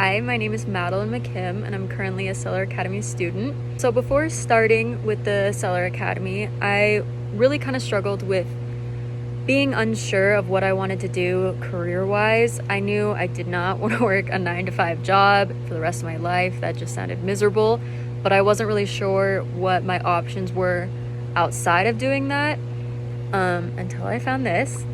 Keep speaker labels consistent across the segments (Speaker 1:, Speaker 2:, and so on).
Speaker 1: Hi, my name is Madelyn 𝐾𝐨, and I'm currently a Seller Academy student. So before starting with the Seller Academy, I really kind of struggled with being unsure of what I wanted to do career-wise. I knew I did not want to work a 9-to-5 job for the rest of my life. That just sounded miserable, but I wasn't really sure what my options were outside of doing that until I found this.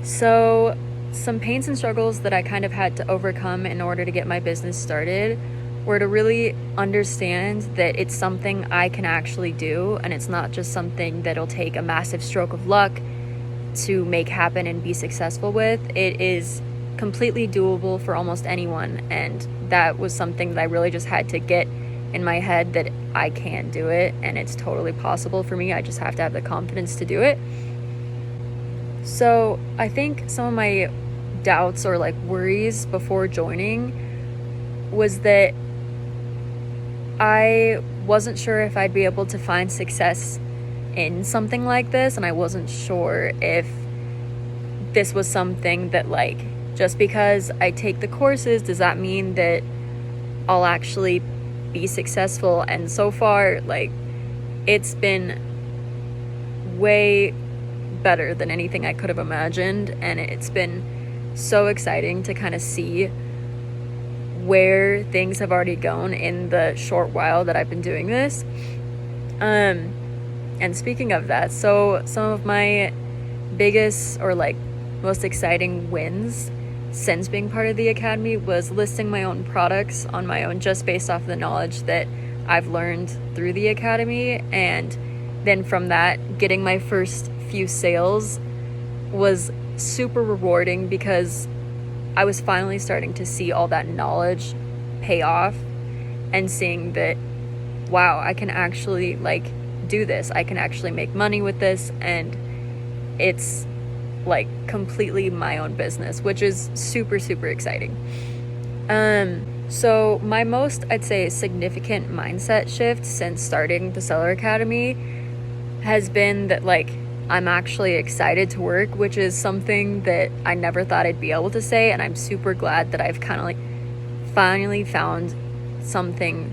Speaker 1: So some pains and struggles that I kind of had to overcome in order to get my business started were to really understand that it's something I can actually do, and it's not just something that'll take a massive stroke of luck to make happen and be successful with. It is completely doable for almost anyone, and that was something that I really just had to get in my head, that I can do it and it's totally possible for me. I just have to have the confidence to do it. So I think some of my doubts or worries before joining was that I wasn't sure if I'd be able to find success in something like this, and I wasn't sure if this was something that just because I take the courses, does that mean that I'll actually be successful? And so far, it's been way better than anything I could have imagined, and it's been so exciting to kind of see where things have already gone in the short while that I've been doing this. And speaking of that, so some of my biggest or most exciting wins since being part of the Academy was listing my own products on my own, just based off of the knowledge that I've learned through the Academy. And then from that, getting my first few sales was super rewarding, because I was finally starting to see all that knowledge pay off and seeing that, wow, I can actually do this. I can actually make money with this, and it's completely my own business, which is super, super exciting. So my most, I'd say, significant mindset shift since starting the Seller Academy has been that I'm actually excited to work, which is something that I never thought I'd be able to say, and I'm super glad that I've kind of finally found something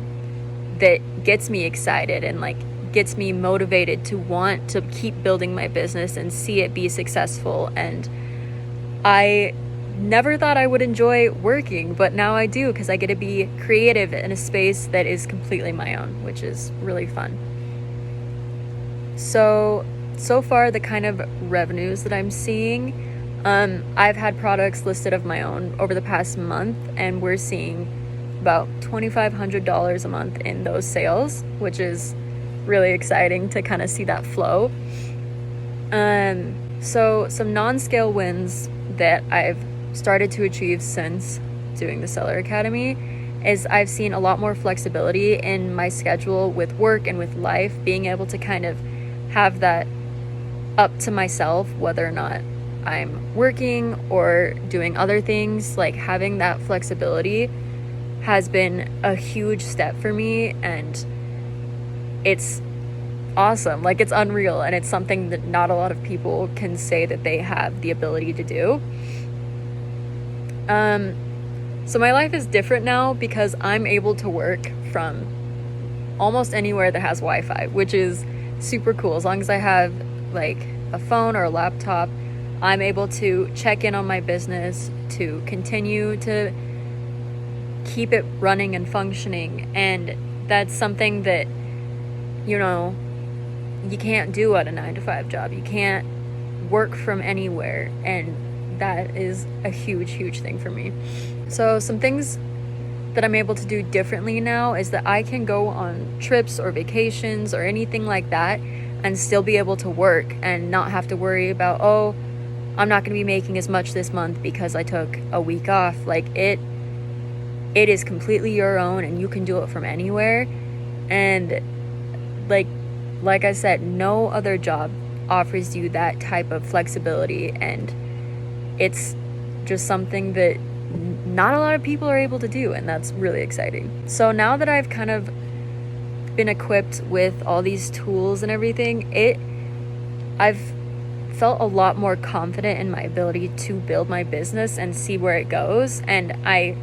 Speaker 1: that gets me excited and gets me motivated to want to keep building my business and see it be successful. And I never thought I would enjoy working, but now I do, because I get to be creative in a space that is completely my own, which is really fun. So far, the kind of revenues that I'm seeing, I've had products listed of my own over the past month, and we're seeing about $2,500 a month in those sales, which is really exciting to kind of see that flow. So some non-scale wins that I've started to achieve since doing the Seller Academy is I've seen a lot more flexibility in my schedule with work and with life, being able to kind of have that up to myself, whether or not I'm working or doing other things. Having that flexibility has been a huge step for me, and it's awesome. It's unreal, and it's something that not a lot of people can say that they have the ability to do. So my life is different now because I'm able to work from almost anywhere that has Wi-Fi, which is super cool. As long as I have a phone or a laptop, I'm able to check in on my business, to continue to keep it running and functioning. And that's something that, you can't do at a 9-to-5 job. You can't work from anywhere, and that is a huge, huge thing for me. So some things that I'm able to do differently now is that I can go on trips or vacations or anything like that and still be able to work and not have to worry about, oh, I'm not going to be making as much this month because I took a week off. It is completely your own, and you can do it from anywhere. And like I said, no other job offers you that type of flexibility, and it's just something that not a lot of people are able to do, and that's really exciting. So now that I've kind of been equipped with all these tools and everything, I've felt a lot more confident in my ability to build my business and see where it goes. And I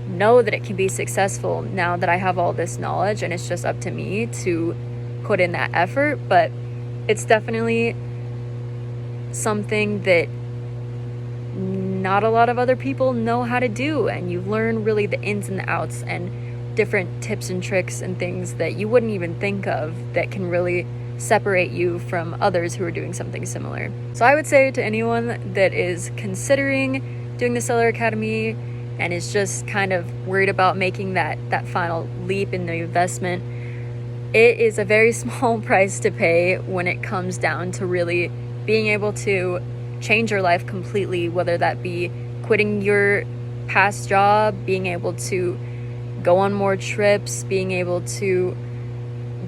Speaker 1: know that it can be successful now that I have all this knowledge, and it's just up to me to put in that effort. But it's definitely something that not a lot of other people know how to do, and you learn really the ins and the outs and different tips and tricks and things that you wouldn't even think of that can really separate you from others who are doing something similar. So I would say to anyone that is considering doing the Seller Academy and is just kind of worried about making that final leap in the investment, it is a very small price to pay when it comes down to really being able to change your life completely, whether that be quitting your past job, being able to go on more trips, being able to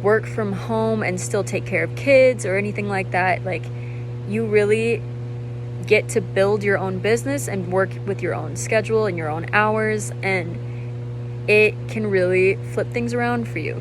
Speaker 1: work from home and still take care of kids or anything like that. Like, you really get to build your own business and work with your own schedule and your own hours, and it can really flip things around for you.